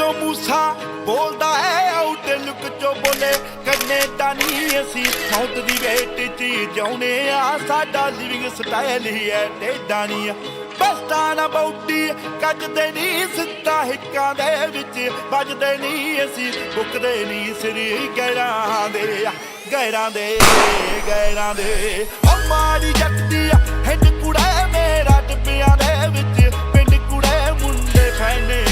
ਚੋਂ ਮੂਸਾ ਬੋਲਦਾ ਹੈ ਆਊਟ ਲੁੱਕ ਚੋਂ ਬੋਲੇ ਕੈਨੇਡਾ ਨਹੀਂ ਅਸੀਂ ਮੌਤ ਦੀ ਵੇਟ 'ਚ ਜਿਉਣੇ ਆ ਸਾਡਾ ਲਿਵਿੰਗ ਸਟਾਈਲ ਹੀ ਹੈ ਟੇਡਾ ਨਹੀਂ ਬਸਤਾ ਨਾ ਬੌਡੀ ਕੱਜਦੇ ਨਹੀਂ ਸਿੱਧਾ ਹਿੱਕਾਂ ਦੇ ਵਿੱਚ ਵੱਜਦੇ ਨਹੀਂ ਅਸੀਂ ਬੁੱਕਦੇ ਨਹੀਂ ਸਰੀ ਗੈਰਾਂ ਦੇ ਗੈਰਾਂ ਦੇ ਗੈਰਾਂ ਦੇ ਉਹ ਮਾੜੀ ਜੱਟਦੀ ਹਿੰਡ ਕੁੜੇ ਮੇਰਾ ਟਿੱਬਿਆਂ ਦੇ ਵਿੱਚ ਪਿੰਡ ਕੁੜੇ ਮੁੰਡੇ ਫੈਨੇ